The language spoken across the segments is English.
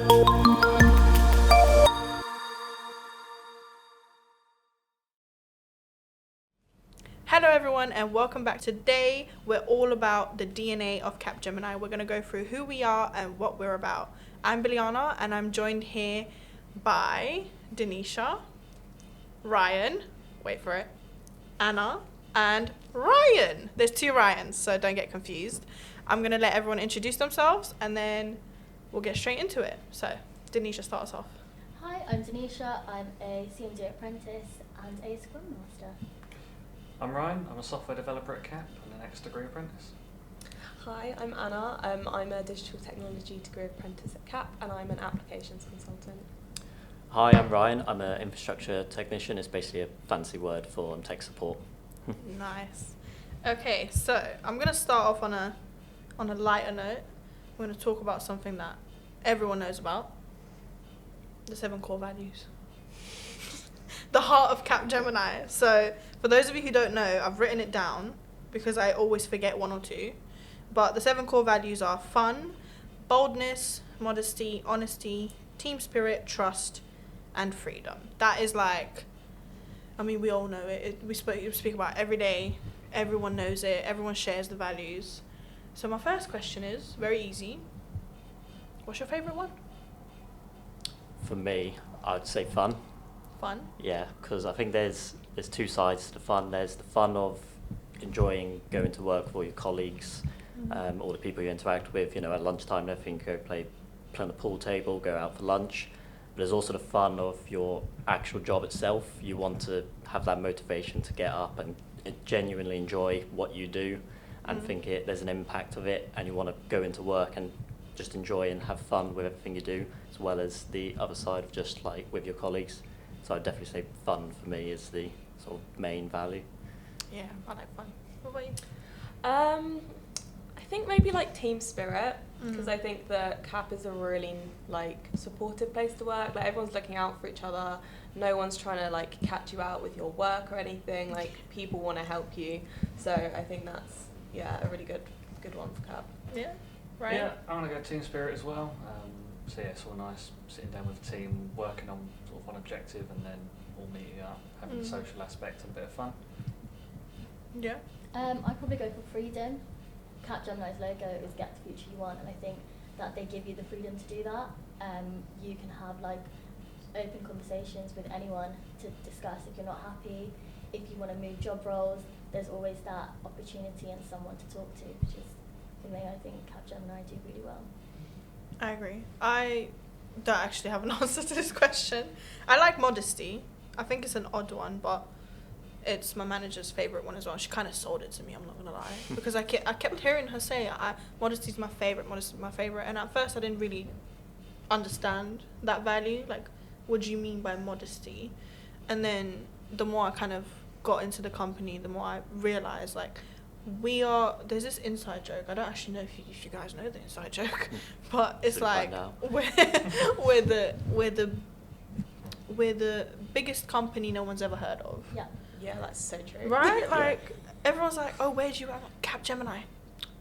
Hello everyone and welcome back. Today we're all about the DNA of Capgemini. We're going to go through who we are and what we're about. I'm Biliana and I'm joined here by Denisha, Ryan, wait for it, Anna, and Ryan. There's two Ryans, so don't get confused. I'm going to let everyone introduce themselves and then we'll get straight into it. So Denisha, start us off. Hi, I'm Denisha. I'm a CMD apprentice and a Scrum Master. I'm Ryan, I'm a software developer at Cap and an next degree apprentice. Hi, I'm Anna. I'm a digital technology degree apprentice at Cap and I'm an applications consultant. Hi, I'm Ryan. I'm an infrastructure technician. It's basically a fancy word for tech support. Nice. Okay, so I'm going to start off on a lighter note. We're going to talk about something that everyone knows about. The 7 core values. The heart of Capgemini. So for those of you who don't know, I've written it down because I always forget one or two. But the 7 core values are fun, boldness, modesty, honesty, team spirit, trust, and freedom. That is like, I mean, we all know it. We speak about it every day. Everyone knows it. Everyone shares the values. So my first question is very easy. What's your favourite one? For me, I would say fun. Fun? Yeah, because I think there's two sides to the fun. There's the fun of enjoying going to work with all your colleagues, all the people you interact with, you know, at lunchtime and everything, go play on the pool table, go out for lunch. But there's also the fun of your actual job itself. You want to have that motivation to get up and genuinely enjoy what you do and think there's an impact of it, and you want to go into work and just enjoy and have fun with everything you do, as well as the other side of just like with your colleagues. So I'd definitely say fun for me is the sort of main value. Yeah, I like fun. What about you? I think maybe like team spirit, because I think that Cap is a really like supportive place to work. Like everyone's looking out for each other. No one's trying to like catch you out with your work or anything. Like people want to help you. So I think that's a really good one for Cap. Yeah, right. Yeah, I'm going to go team spirit as well. So yeah, it's all nice sitting down with the team, working on sort of one objective and then all meeting up, having the social aspect and a bit of fun. Yeah. I'd probably go for freedom. Capgemini's logo is get the future you want, and I think that they give you the freedom to do that. You can have like open conversations with anyone to discuss if you're not happy, if you want to move job roles. There's always that opportunity and someone to talk to, which is something I think Capgemini do really well. I agree. I don't actually have an answer to this question. I like modesty. I think it's an odd one, but it's my manager's favourite one as well. She kind of sold it to me, I'm not going to lie. Because I kept hearing her say, modesty's my favourite, And at first I didn't really understand that value. Like, what do you mean by modesty? And then the more I kind of got into the company, the more I realised, like, there's this inside joke. I don't actually know if you guys know the inside joke, but it's like we're the biggest company no one's ever heard of. Yeah, that's so true. Right? Like everyone's like, oh, where'd you work? Capgemini.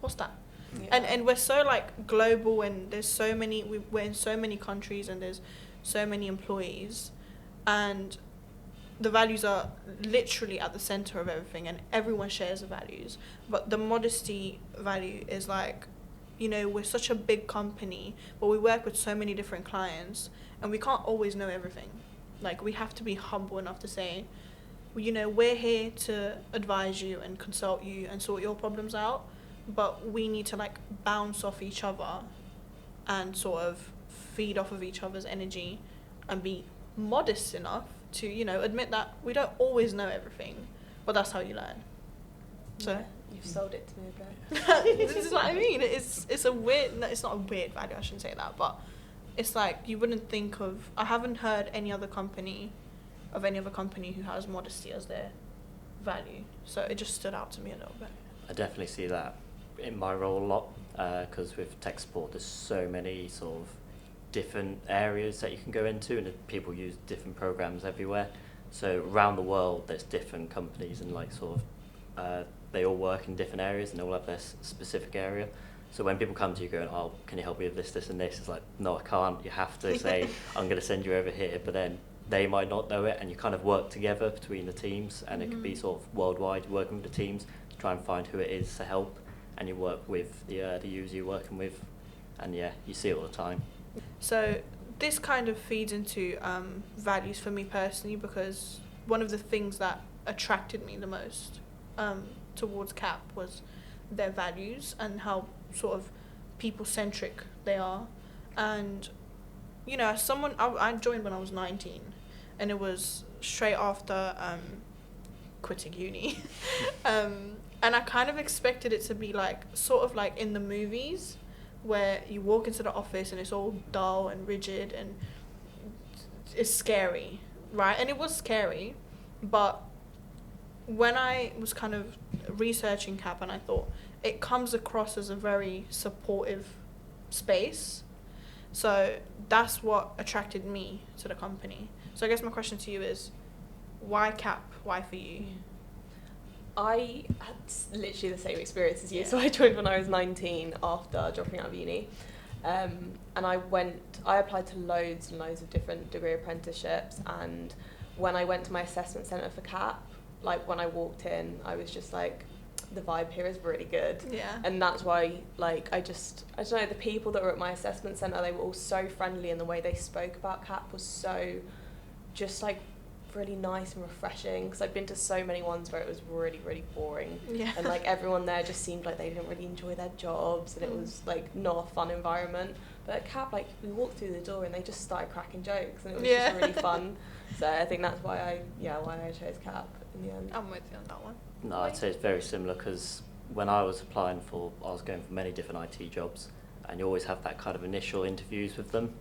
What's that? Yeah. And we're so like global, and there's so many. We're in so many countries, and there's so many employees, and the values are literally at the center of everything, and everyone shares the values. But the modesty value is like, you know, we're such a big company, but we work with so many different clients, and we can't always know everything. Like, we have to be humble enough to say, you know, we're here to advise you and consult you and sort your problems out, but we need to like bounce off each other and sort of feed off of each other's energy and be modest enough to, you know, admit that we don't always know everything, but that's how you learn. So yeah, you've sold it to me a bit. this is what I mean. It's a weird. No, it's not a weird value. I shouldn't say that, but it's like you wouldn't think of. I haven't heard any other company who has modesty as their value. So it just stood out to me a little bit. I definitely see that in my role a lot, because with tech support there's so many sort of different areas that you can go into, and people use different programs everywhere. So around the world there's different companies, and like sort of they all work in different areas and they all have their specific area. So when people come to you going, oh, can you help me with this, this and this? It's like, no, I can't. You have to say, I'm going to send you over here. But then they might not know it, and you kind of work together between the teams, and it could be sort of worldwide, working with the teams to try and find who it is to help, and you work with the user you're working with, and yeah, you see it all the time. So this kind of feeds into values for me personally, because one of the things that attracted me the most towards CAP was their values and how sort of people-centric they are. And, you know, as someone, I joined when I was 19, and it was straight after quitting uni. And I kind of expected it to be like, sort of like in the movies, where you walk into the office and it's all dull and rigid and it's scary, right? And it was scary, but when I was kind of researching CAP, and I thought it comes across as a very supportive space, so that's what attracted me to the company. So I guess my question to you is, why CAP? Why for you? I had literally the same experience as you. So I joined when I was 19 after dropping out of uni. And I applied to loads and loads of different degree apprenticeships. And when I went to my assessment centre for CAP, like when I walked in, I was just like, the vibe here is really good. Yeah. And that's why, like, I don't know, the people that were at my assessment centre, they were all so friendly, and the way they spoke about CAP was so just like really nice and refreshing, because I've been to so many ones where it was really, really boring. Yeah. And like everyone there just seemed like they didn't really enjoy their jobs, and it was like not a fun environment. But at CAP, like, we walked through the door and they just started cracking jokes, and it was just really fun. So I think that's why I chose CAP in the end. I'm with you on that one. No, I'd say it's very similar, because when I was applying I was going for many different IT jobs, and you always have that kind of initial interviews with them.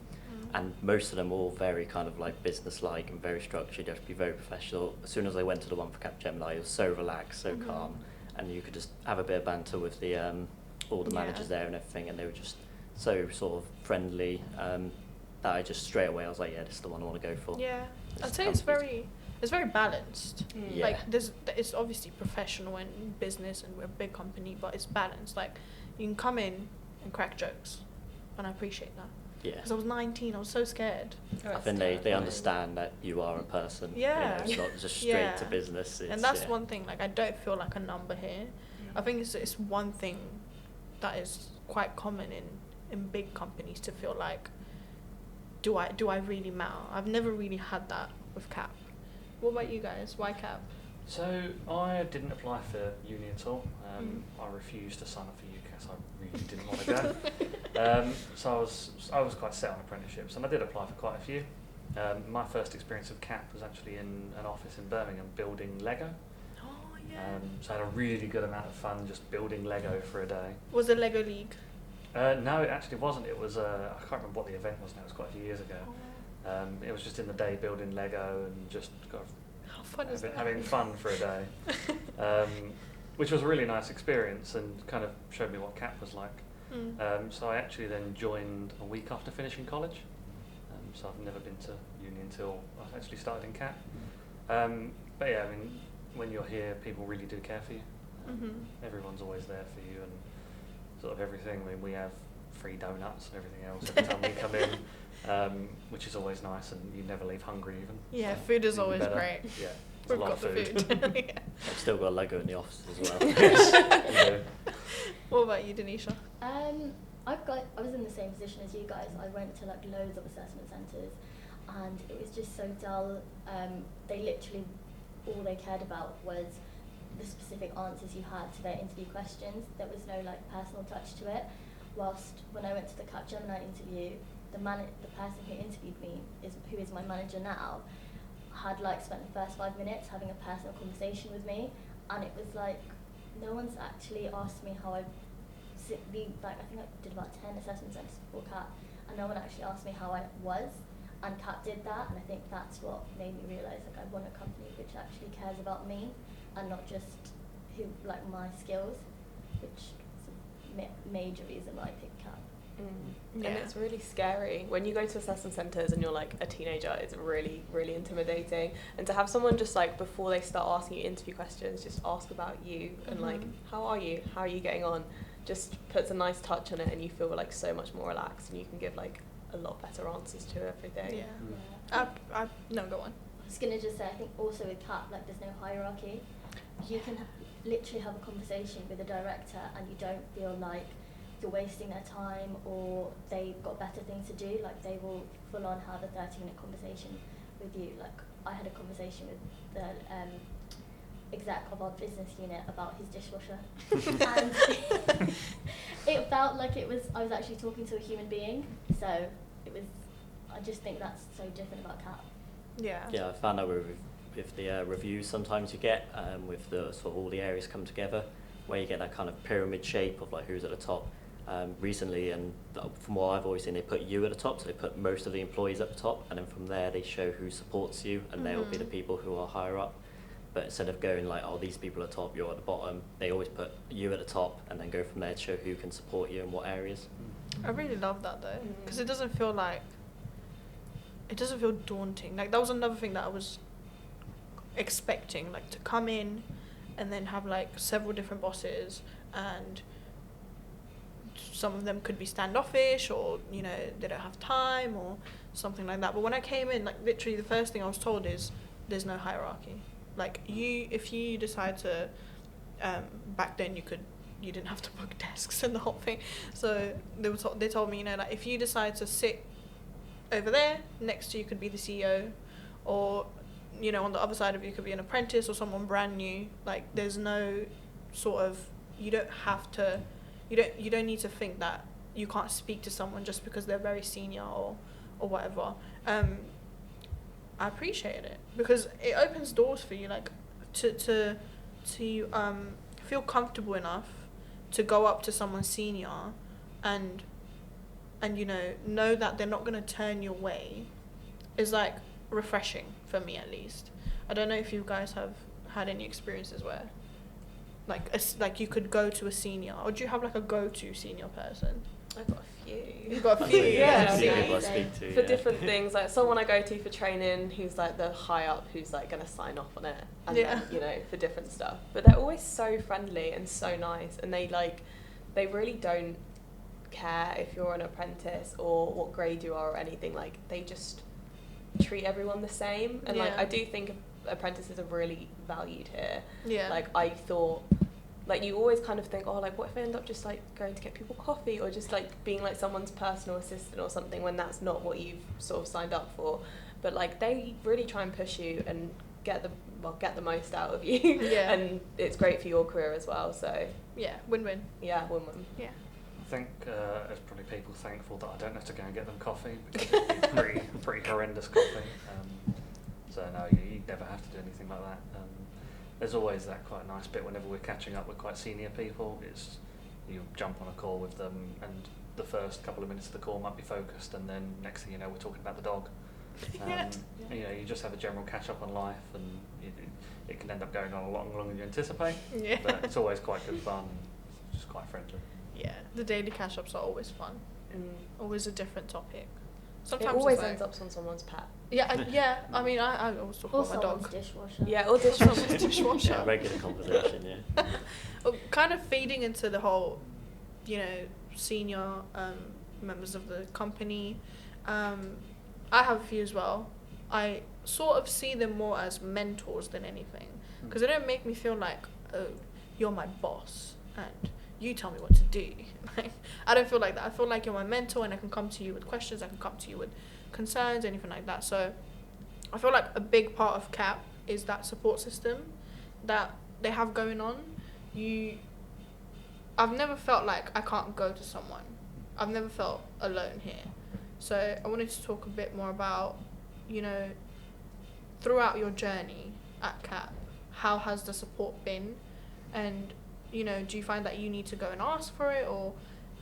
And most of them were all very kind of like business-like and very structured. You have to be very professional. As soon as I went to the one for Capgemini, it was so relaxed, so calm, and you could just have a bit of banter with the all the managers there and everything, and they were just so sort of friendly that I just straight away I was like, yeah, this is the one I want to go for. Yeah, This I'd say it's company's- very balanced. Yeah. Like it's obviously professional and business, and we're a big company, but it's balanced. Like, you can come in and crack jokes, and I appreciate that. Yeah. Because I was 19, I was so scared. I think they understand that you are a person. Yeah. You know, it's not just straight Yeah. to business. And that's one thing, like, I don't feel like a number here. I think it's one thing that is quite common in big companies, to feel like, do I really matter? I've never really had that with CAP. What about you guys? Why CAP? So I didn't apply for uni at all. I refused to sign up for UCAS. I really didn't want to go. So I was quite set on apprenticeships, and I did apply for quite a few. My first experience of CAP was actually in an office in Birmingham building Lego. Oh, yeah. So I had a really good amount of fun just building Lego for a day. Was it Lego League? No, it actually wasn't. It was I can't remember what the event was now. It was quite a few years ago. It was just in the day building Lego and just kind of How fun is that? having fun for a day, which was a really nice experience and kind of showed me what CAP was like. So I actually then joined a week after finishing college. So I've never been to uni until I actually started in CAP. But yeah, I mean, when you're here, people really do care for you. Everyone's always there for you, and sort of everything. I mean, we have free donuts and everything else every time we come in, which is always nice, and you never leave hungry even. Yeah, So food is even always better. great. Yeah, it's We've a lot got of the food. food. Yeah. I've still got Lego in the office as well. Yeah. What about you, Denisha? I was in the same position as you guys. I went to like loads of assessment centres, and it was just so dull. They literally, all they cared about was the specific answers you had to their interview questions. There was no like personal touch to it. Whilst when I went to the Capgemini interview, the person who interviewed me, who is my manager now, had like spent the first 5 minutes having a personal conversation with me, and it was like, no one's actually asked me how I think I did about 10 assessment centres before CAP, and no one actually asked me how I was, and CAP did that, and I think that's what made me realise like I want a company which actually cares about me and not just my skills, which is a major reason why I picked CAP. Yeah. And it's really scary when you go to assessment centres and you're like a teenager. It's really, really intimidating. And to have someone just like before they start asking you interview questions, just ask about you and like, how are you getting on? just puts a nice touch on it, and you feel like so much more relaxed, and you can give like a lot better answers to everything. Yeah. No, go on. I was gonna just say, I think also with CAP, like there's no hierarchy. You can literally have a conversation with a director, and you don't feel like you're wasting their time or they've got better things to do. Like they will full on have a 30-minute conversation with you. Like I had a conversation with the exec of our business unit about his dishwasher, and it felt like I was actually talking to a human being. So I just think that's so different about CAP. Yeah. Yeah, I found out with the reviews sometimes you get with the sort of all the areas come together, where you get that kind of pyramid shape of like who's at the top. Recently, and from what I've always seen, they put you at the top, so they put most of the employees at the top, and then from there they show who supports you, and they will be the people who are higher up. But instead of going like, oh, these people are top, you're at the bottom, they always put you at the top, and then go from there to show who can support you in what areas. I really love that though, because it doesn't feel daunting. Like that was another thing that I was expecting, like to come in and then have like several different bosses, and some of them could be standoffish, or you know they don't have time or something like that. But when I came in, like literally the first thing I was told is there's no hierarchy. Like if you decide to, back then you didn't have to book desks and the whole thing. So they told me, you know, like if you decide to sit over there, next to you could be the CEO, or you know on the other side of you could be an apprentice or someone brand new. Like there's no sort of, you don't have to, you don't need to think that you can't speak to someone just because they're very senior or whatever. I appreciate it because it opens doors for you, like to feel comfortable enough to go up to someone senior and you know that they're not going to turn your way is like refreshing for me, at least. I don't know if you guys have had any experiences where like you could go to a senior, or do you have like a go-to senior person? I've got a few. You've got a few. Yeah. Few people I speak to, For yeah. different things, like someone I go to for training who's like the high up, who's like going to sign off on it, and Yeah. then, you know, for different stuff. But they're always so friendly and so nice, and they really don't care if you're an apprentice or what grade you are or anything. Like they just treat everyone the same, and like Yeah. I do think apprentices are really valued here. Yeah. Like I thought, like you always kind of think, oh, like what if I end up just like going to get people coffee, or just like being like someone's personal assistant or something, when that's not what you've sort of signed up for. But like they really try and push you and get the most out of you. Yeah. And it's great for your career as well. So Yeah, win-win. yeah, win-win. Yeah. I think there's probably people thankful that I don't have to go and get them coffee, because it's pretty horrendous coffee. So no, you never have to do anything like that. There's always that quite nice bit whenever we're catching up with quite senior people. It's you jump on a call with them, and the first couple of minutes of the call might be focused, and then next thing you know, we're talking about the dog. Yeah. You know, you just have a general catch up on life, and it can end up going on a lot longer than you anticipate. Yeah. But it's always quite good fun. It's just quite friendly. Yeah, the daily catch-ups are always fun. Always a different topic. It always ends up on someone's pet. Yeah, yeah. I mean, I always talk Or about my someone's dog. dishwasher. Yeah, or dishwasher. Someone's dishwasher. Yeah, regular conversation, yeah. Well, kind of feeding into the whole, you know, senior members of the company. I have a few as well. I sort of see them more as mentors than anything, because they don't make me feel like, oh, you're my boss and you tell me what to do. Like, I don't feel like that. I feel like you're my mentor, and I can come to you with questions, I can come to you with concerns, anything like that. So I feel like a big part of CAP is that support system that they have going on. I've never felt like I can't go to someone. I've never felt alone here. So I wanted to talk a bit more about, you know, throughout your journey at CAP, how has the support been? And, you know, do you find that you need to go and ask for it, or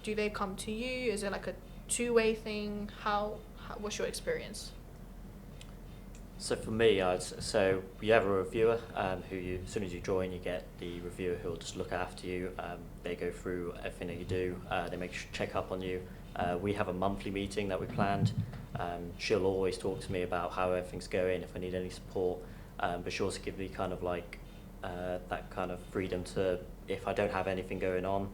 do they come to you? Is it like a two-way thing? What's your experience? So for me, so you have a reviewer who you, as soon as you join, you get the reviewer who will just look after you. They go through everything that you do. They check up on you. We have a monthly meeting that we planned. She'll always talk to me about how everything's going, if I need any support. But she'll also give me kind of like that kind of freedom to, if I don't have anything going on,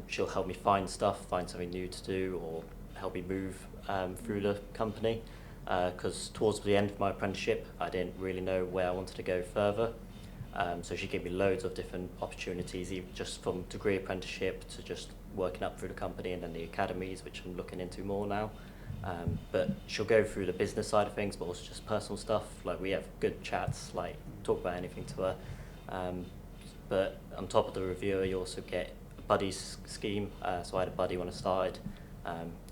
She'll help me find something new to do, or help me move through the company. Because towards the end of my apprenticeship, I didn't really know where I wanted to go further. So she gave me loads of different opportunities, even just from degree apprenticeship to just working up through the company, and then the academies, which I'm looking into more now. But she'll go through the business side of things, but also just personal stuff. Like, we have good chats, like talk about anything to her. But on top of the reviewer, you also get a buddy scheme. So I had a buddy when I started.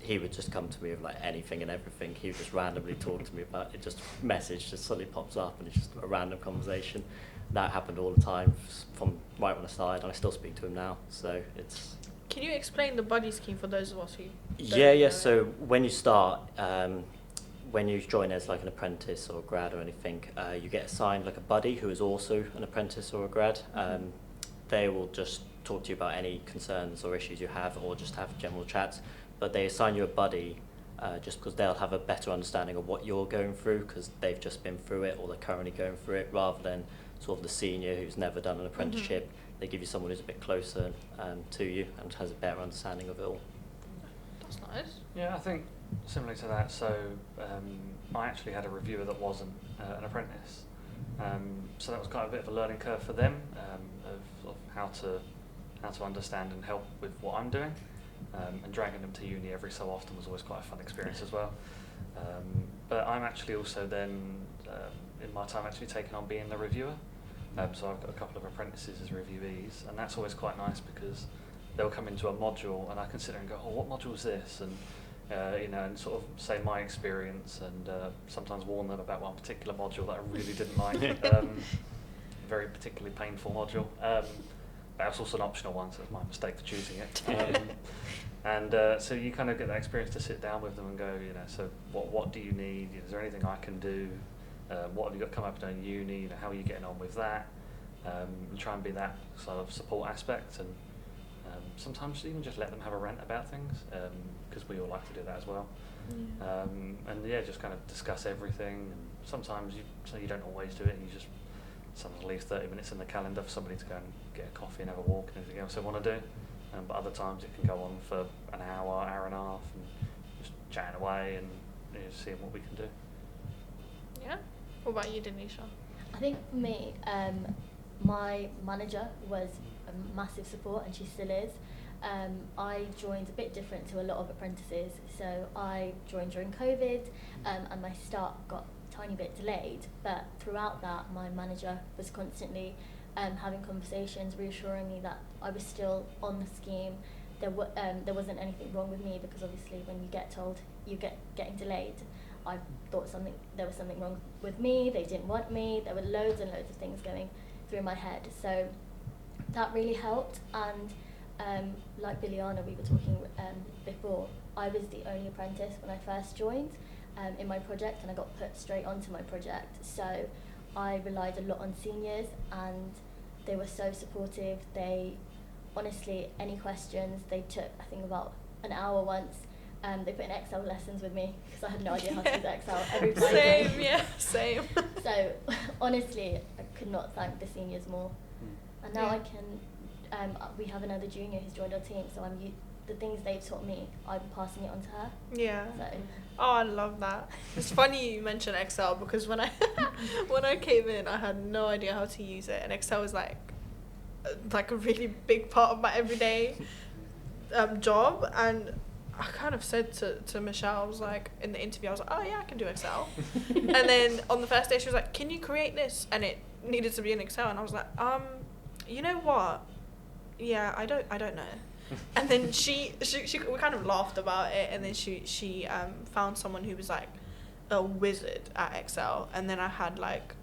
He would just come to me with like anything and everything. He would just randomly talk to me about it. Just message just suddenly pops up, and it's just a random conversation. That happened all the time from right when I started, and I still speak to him now. So it's. Can you explain the buddy scheme for those of us who? Yeah. So when you start, when you join as like an apprentice or a grad or anything, you get assigned like a buddy who is also an apprentice or a grad. They will just talk to you about any concerns or issues you have, or just have general chats. But they assign you a buddy just because they'll have a better understanding of what you're going through, because they've just been through it or they're currently going through it, rather than sort of the senior who's never done an apprenticeship. They give you someone who's a bit closer to you and has a better understanding of it all. That's nice. Yeah, I think similarly to that, so I actually had a reviewer that wasn't an apprentice. So that was kind of a bit of a learning curve for them, of how to understand and help with what I'm doing. And dragging them to uni every so often was always quite a fun experience as well. But I'm actually also then, in my time, actually taken on being the reviewer. So I've got a couple of apprentices as reviewees, and that's always quite nice because they'll come into a module and I can sit there and go, oh, what module is this? And and sort of say my experience, and sometimes warn them about one particular module that I really didn't like. Very particularly painful module. That's also an optional one, so it's my mistake for choosing it. So you kind of get that experience to sit down with them and go, so what do you need? Is there anything I can do? What have you got come up doing uni? How are you getting on with that? And try and be that sort of support aspect, and sometimes even just let them have a rant about things, because we all like to do that as well. Just kind of discuss everything. And sometimes you don't always do it. You just sometimes leave 30 minutes in the calendar for somebody to go and get a coffee and have a walk and anything else they want to do. But other times it can go on for an hour and a half, and just chatting away and seeing what we can do. Yeah. What about you, Denisha? I think for me, my manager was a massive support, and she still is. I joined a bit different to a lot of apprentices. So I joined during COVID, and my start got a tiny bit delayed. But throughout that, my manager was constantly having conversations, reassuring me that I was still on the scheme. There wasn't anything wrong with me, because obviously when you get told you getting delayed, I thought there was something wrong with me. They didn't want me. There were loads and loads of things going through my head. So that really helped. And like Biliana, we were talking before, I was the only apprentice when I first joined in my project, and I got put straight onto my project. So I relied a lot on seniors, and they were so supportive. They, honestly, any questions, they took, I think, about an hour once. They put in Excel lessons with me, because I had no idea how to use Excel every Friday. Same. So honestly, I could not thank the seniors more. And now I can, we have another junior who's joined our team, so the things they've taught me, I'm passing it on to her. Yeah. So. Oh, I love that. It's funny you mention Excel, because when I came in, I had no idea how to use it, and Excel was like a really big part of my everyday job. And I kind of said to Michelle, I was like, in the interview, I was like, oh yeah, I can do Excel. And then on the first day, she was like, can you create this? And it needed to be in Excel, and I was like, you know what? Yeah, I don't know. And then she we kind of laughed about it, and then she found someone who was like a wizard at Excel, and then I had like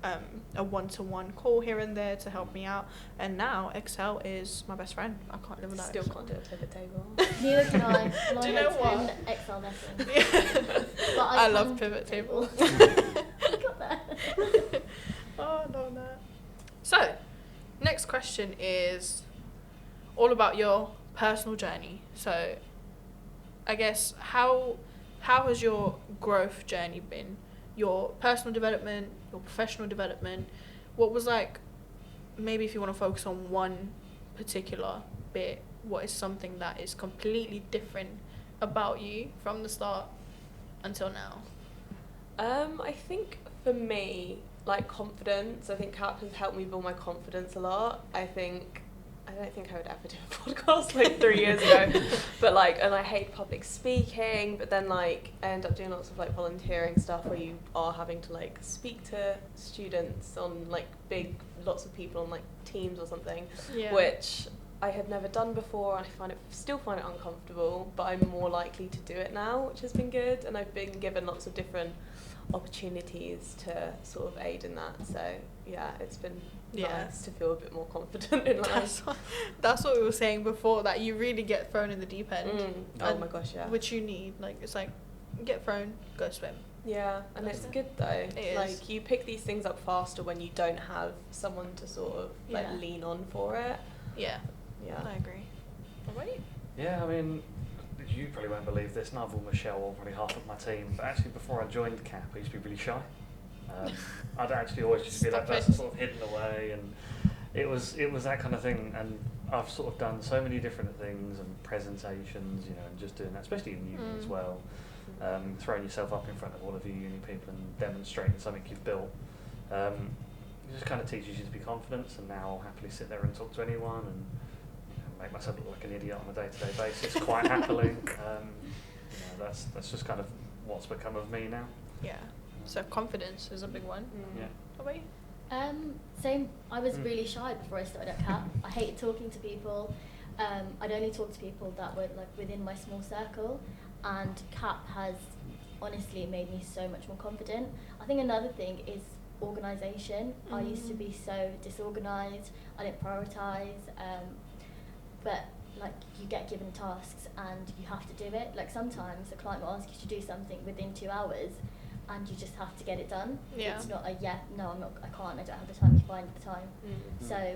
a one-to-one call here and there to help me out, and now Excel is my best friend. I can't live without Still Excel. can't do a pivot table. Neither can I. Do you know what? Excel lessons. Yeah. But I love pivot tables. I got that. Oh, I love that. So, next question is all about your personal journey. So, I guess how has your growth journey been? Your personal development, your professional development. What was like, maybe if you want to focus on one particular bit, what is something that is completely different about you from the start until now? I think for me, like confidence, I think Cap has helped me build my confidence a lot. I don't think I would ever do a podcast like 3 years ago, but like, and I hate public speaking, but then like I end up doing lots of like volunteering stuff where you are having to like speak to students on like lots of people on like teams or something, which I had never done before, and I still find it uncomfortable, but I'm more likely to do it now, which has been good, and I've been given lots of different opportunities to sort of aid in that. So yeah, it's been nice to feel a bit more confident in life. That's what we were saying before, that you really get thrown in the deep end. Oh my gosh, yeah. Which you need. Like, it's like, get thrown, go swim. Yeah, and it's good though. Like, you pick these things up faster when you don't have someone to sort of like lean on for it. Yeah. Yeah. I agree. What about you? Yeah, I mean, you probably won't believe this, neither will Michelle or probably half of my team, but actually before I joined CAP, I used to be really shy. I'd actually always just be that person sort of hidden away, and it was that kind of thing. And I've sort of done so many different things and presentations, you know, and just doing that, especially in uni as well, throwing yourself up in front of all of your uni people and demonstrating something you've built. It just kind of teaches you to be confident, and now I'll happily sit there and talk to anyone and make myself look like an idiot on a day-to-day basis quite happily. That's just kind of what's become of me now. Yeah. So confidence is a big one. Yeah. What about you? Same. I was really shy before I started at CAP. I hated talking to people. I'd only talk to people that were like within my small circle, and CAP has honestly made me so much more confident. I think another thing is organisation. I used to be so disorganised. I didn't prioritise. But like, you get given tasks and you have to do it. Like, sometimes the client will ask you to do something within 2 hours, and you just have to get it done. Yeah. It's not a no, I'm not, I can't, I don't have the time, you find the time. So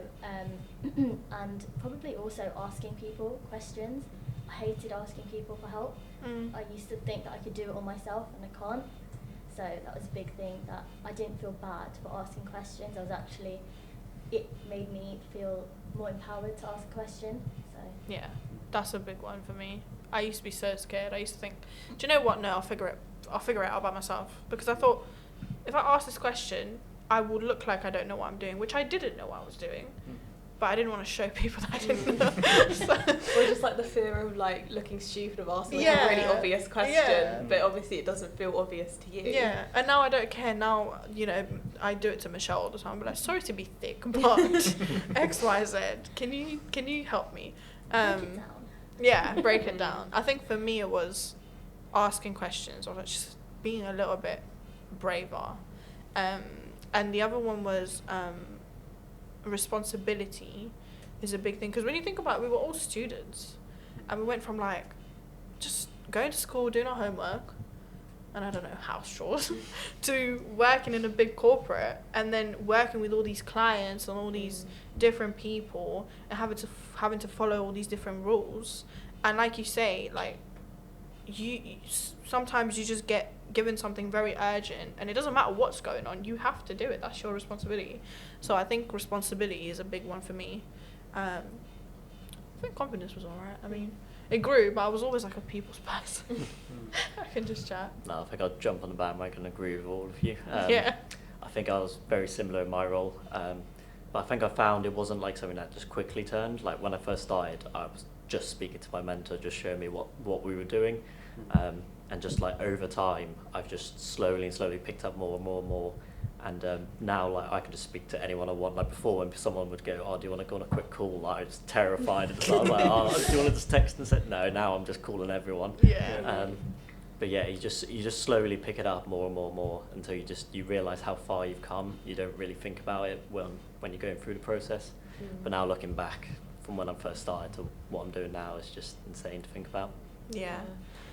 and probably also asking people questions. I hated asking people for help. I used to think that I could do it all myself, and I can't. So that was a big thing, that I didn't feel bad for asking questions. It made me feel more empowered to ask a question. So yeah, that's a big one for me. I used to be so scared. I used to think, do you know what? No, I'll figure it out by myself, because I thought, if I ask this question, I would look like I don't know what I'm doing, which I didn't know what I was doing. But I didn't want to show people that I didn't know. Or just like the fear of like looking stupid of asking like a really obvious question, but obviously it doesn't feel obvious to you. Yeah, and now I don't care. Now, you know, I do it to Michelle all the time. But like, sorry to be thick, but X, Y, Z. Can you help me? break it down. Yeah, break it down. I think for me it was asking questions, or like just being a little bit braver. And the other one was responsibility is a big thing, because when you think about it, we were all students, and we went from like just going to school, doing our homework, and I don't know, house chores, to working in a big corporate, and then working with all these clients and all these different people, and having to follow all these different rules. And like you say, like you sometimes you just get given something very urgent, and it doesn't matter what's going on, you have to do it. That's your responsibility. So I think responsibility is a big one for me. I think confidence was alright. I mean, it grew, but I was always like a people's person. I can just chat. No, I think I'd jump on the bandwagon and agree with all of you. Yeah. I think I was very similar in my role, but I think I found it wasn't like something that just quickly turned. Like, when I first started, I was just speaking to my mentor, just showing me what we were doing, and just like over time, I've just slowly picked up more and more and more. And now, like, I can just speak to anyone I want. Like, before, when someone would go, "Oh, do you want to go on a quick call?" Like, I was terrified. And so I was like, "Oh, do you want to just text?" And said, "No." Now I'm just calling everyone. Yeah. But yeah, you just slowly pick it up more and more and more until you realise how far you've come. You don't really think about it when you're going through the process. But now, looking back from when I first started to what I'm doing now, is just insane to think about. Yeah.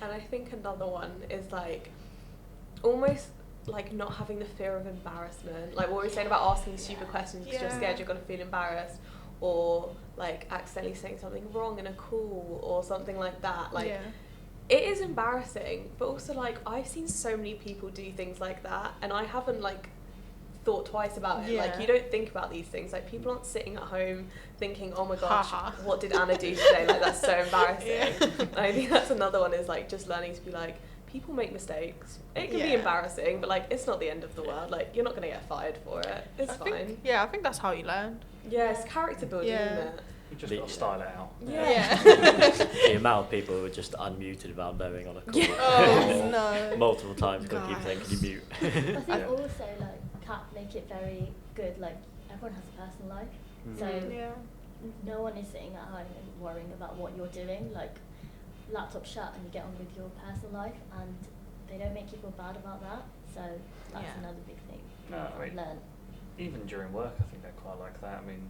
And I think another one is like almost like not having the fear of embarrassment, like what we were saying about asking stupid questions because you're scared you're going to feel embarrassed, or like accidentally saying something wrong in a call or something like that. Like, it is embarrassing, but also like I've seen so many people do things like that, and I haven't like thought twice about it. Like, you don't think about these things. Like, people aren't sitting at home thinking, oh my gosh, what did Anna do today? Like, that's so embarrassing. I think that's another one, is like just learning to be like, people make mistakes. It can be embarrassing, but like, it's not the end of the world. Like, you're not gonna get fired for it. It's fine. I think that's how you learn. Yeah, it's character building, isn't it? You just got to style it out. Yeah. The amount of people who were just unmuted without knowing on a call. Oh no. Multiple times, got to keep saying, can you mute? I think also, like, CAP make it very good, like, everyone has a personal life, so no one is sitting at home and worrying about what you're doing. Like, laptop shut and you get on with your personal life, and they don't make you feel bad about that, so that's another big thing I've learned. Even during work, I think they're quite like that. I mean,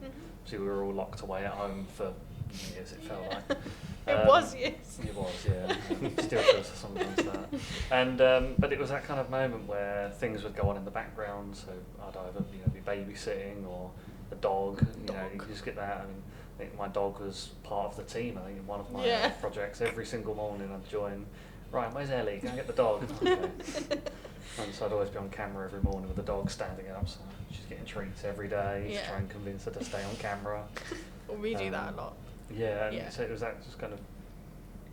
see, we were all locked away at home for years, it felt like. It was, yes. It was, yeah. Still feels sometimes that. And but it was that kind of moment where things would go on in the background. So I'd either be babysitting or a dog. You know, you just get that. I mean, I think my dog was part of the team. I think in one of my projects, every single morning I'd join. Right, where's Ellie? Go and get the dog. Okay. And so I'd always be on camera every morning with the dog standing up. So she's getting treats every day. To try and convince her to stay on camera. Well, we do that a lot. Yeah, and so it was that just kind of,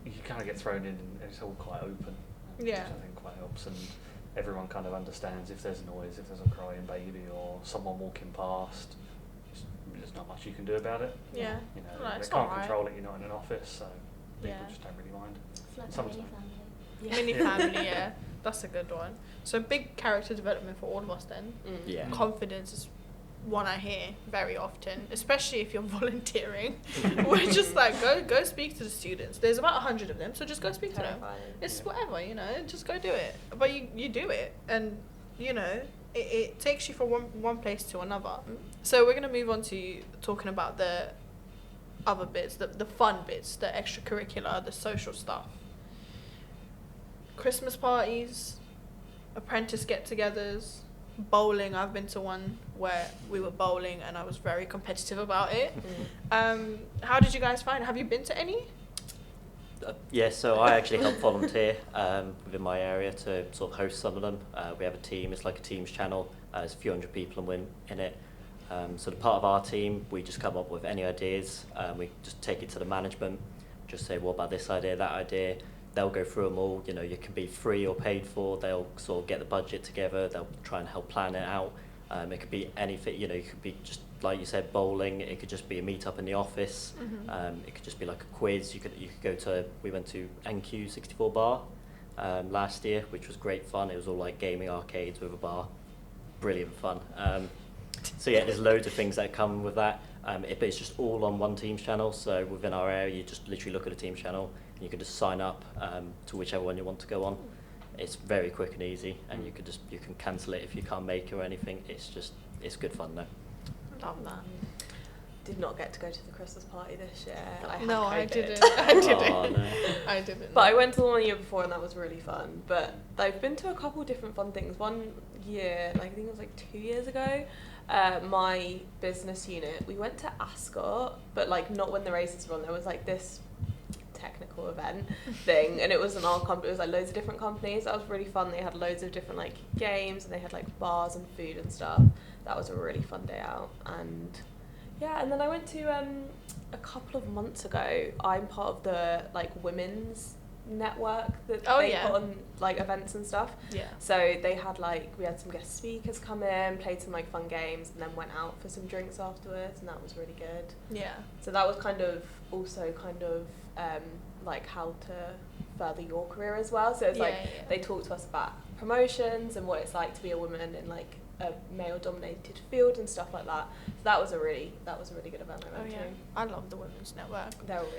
you kind of get thrown in and it's all quite open, which I think quite helps, and everyone kind of understands if there's noise, if there's a crying baby or someone walking past, there's not much you can do about it. Yeah. You know, they can't control it, you're not in an office, so people just don't really mind. It's like Sometimes. a mini family. Mini family, yeah. That's a good one. So big character development for all of us then. Yeah. Confidence is one I hear very often, especially if you're volunteering. We're just like, go speak to the students. There's about 100 of them, so just go speak to them. It's whatever, you know, just go do it. But you do it, and you know, it takes you from one place to another. So we're gonna move on to talking about the other bits, the fun bits, the extracurricular, the social stuff. Christmas parties, apprentice get-togethers, bowling. I've been to one where we were bowling and I was very competitive about it. How did you guys find it? Have you been to any? Yeah, so I actually help volunteer within my area to sort of host some of them. We have a team, it's like a Teams channel, there's a few hundred people in it. So the part of our team, we just come up with any ideas, we just take it to the management, just say, what about this idea, that idea? They'll go through them all, you know, you can be free or paid for, they'll sort of get the budget together, they'll try and help plan it out. It could be anything, you know, it could be just, like you said, bowling, it could just be a meet-up in the office, it could just be like a quiz, you could go to, we went to NQ64 Bar last year, which was great fun, it was all like gaming arcades with a bar, brilliant fun. So yeah, there's loads of things that come with that, but it's just all on one Teams channel, so within our area you just literally look at a Teams channel, you can just sign up to whichever one you want to go on. It's very quick and easy, and you can cancel it if you can't make it or anything. It's good fun though. Love that. Did not get to go to the Christmas party this year. I didn't. Oh, no. I didn't. But I went to the one year before and that was really fun. But I've been to a couple different fun things. One year, like I think it was like 2 years ago, my business unit, we went to Ascot, but like not when the races were on. There was like this technical event thing, and it wasn't our company, it was like loads of different companies. That was really fun. They had loads of different like games, and they had like bars and food and stuff. That was a really fun day out. And yeah, and then I went to a couple of months ago, I'm part of the like women's network that they put on like events and stuff. So they had like, we had some guest speakers come in, played some like fun games, and then went out for some drinks afterwards, and that was really good. So that was kind of also like how to further your career as well. So it's they talked to us about promotions and what it's like to be a woman in like a male dominated field and stuff like that. So that was a really good event I went to. I love the women's network.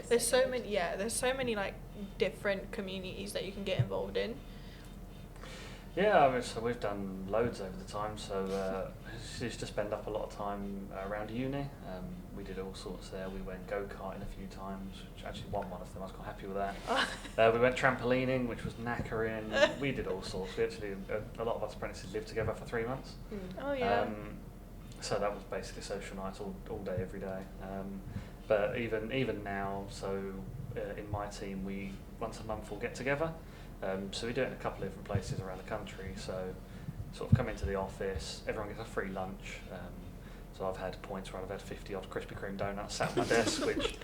There's so many like different communities that you can get involved in. Yeah, I mean, so we've done loads over the time. So used to spend up a lot of time around uni. We did all sorts there. We went go-karting a few times, which actually won one of them. I was quite happy with that. We went trampolining, which was knackering. We did all sorts. We actually, a lot of us apprentices lived together for 3 months. So that was basically social nights all day, every day. But even now, so in my team, we once a month will get together. So we do it in a couple of different places around the country. So sort of come into the office, everyone gets a free lunch. So I've had points where I've had 50 odd Krispy Kreme donuts sat at my desk, which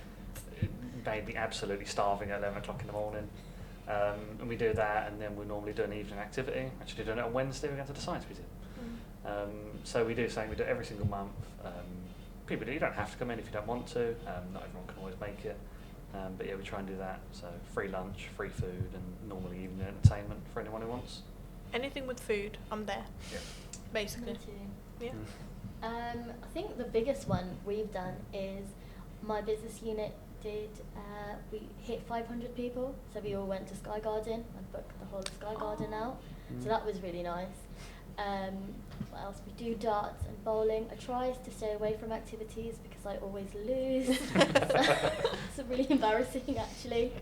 made me absolutely starving at 11 o'clock in the morning. And we do that, and then we normally do an evening activity. Actually doing it on Wednesday, we're going to the Science Museum. So we do it every single month. People do, you don't have to come in if you don't want to. Not everyone can always make it. But yeah, we try and do that. So free lunch, free food, and normally evening entertainment for anyone who wants. Anything with food, I'm there. Yeah. Basically. Me too. Yeah. I think the biggest one we've done is my business unit did, we hit 500 people, so we all went to Sky Garden and booked the whole of Sky Garden out, so that was really nice. What else? We do darts and bowling. I try to stay away from activities because I always lose. It's really embarrassing actually.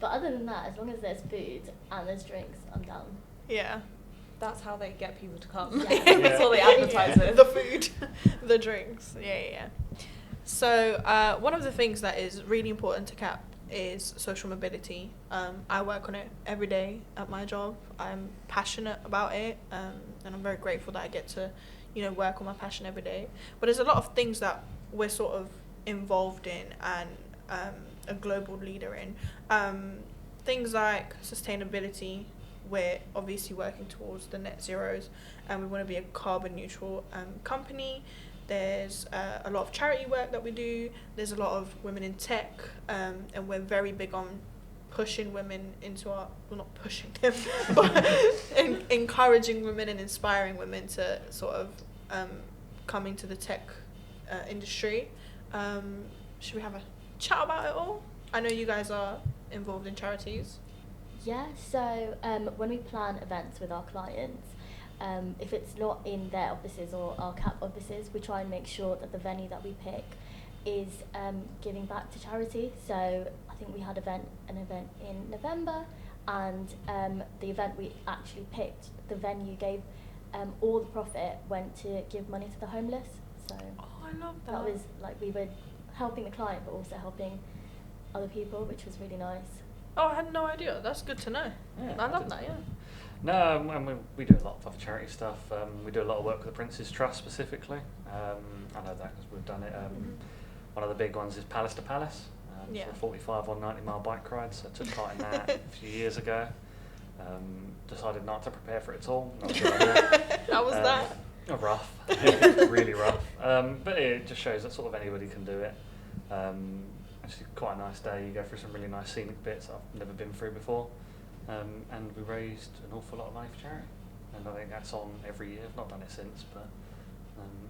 But other than that, as long as there's food and there's drinks, I'm down. Yeah. That's how they get people to come. Yeah. That's all they advertise with. The food, the drinks. Yeah. So one of the things that is really important to CAP is social mobility. I work on it every day at my job. I'm passionate about it, and I'm very grateful that I get to, work on my passion every day. But there's a lot of things that we're sort of involved in and a global leader in. Things like sustainability. We're obviously working towards the net zeros, and we want to be a carbon neutral company. There's a lot of charity work that we do. There's a lot of women in tech, and we're very big on pushing women into our, well, not pushing them, but encouraging women and inspiring women to sort of come into the tech industry. Should we have a chat about it all? I know you guys are involved in charities. Yeah, so when we plan events with our clients, if it's not in their offices or our CAP offices, we try and make sure that the venue that we pick is giving back to charity. So I think we had an event in November, and the event we actually picked, the venue gave all the profit went to give money to the homeless. So I love that. that was like we were helping the client but also helping other people, which was really nice. Oh, I had no idea. That's good to know. Yeah, I love that, yeah. No, and we do a lot of other charity stuff. We do a lot of work with the Prince's Trust specifically. I know that because we've done it. One of the big ones is Palace to Palace. Yeah. So 45 or 90 mile bike rides. I took part in that a few years ago. Decided not to prepare for it at all. Not sure How was that? Rough. Really rough. But it just shows that sort of anybody can do it. Actually quite a nice day. You go through some really nice scenic bits that I've never been through before. And we raised an awful lot of money for charity. And I think that's on every year. I've not done it since, but...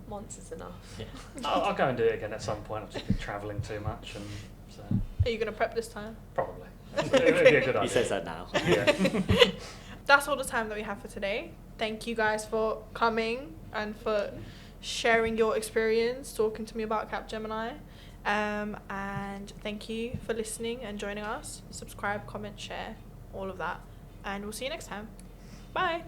Once is enough. Yeah. I'll go and do it again at some point. I've just been travelling too much, and so... Are you going to prep this time? Probably. It would be a good idea. He says that now. Yeah. That's all the time that we have for today. Thank you guys for coming and for sharing your experience, talking to me about Capgemini. And thank you for listening and joining us. Subscribe, comment, share, all of that. And we'll see you next time. Bye.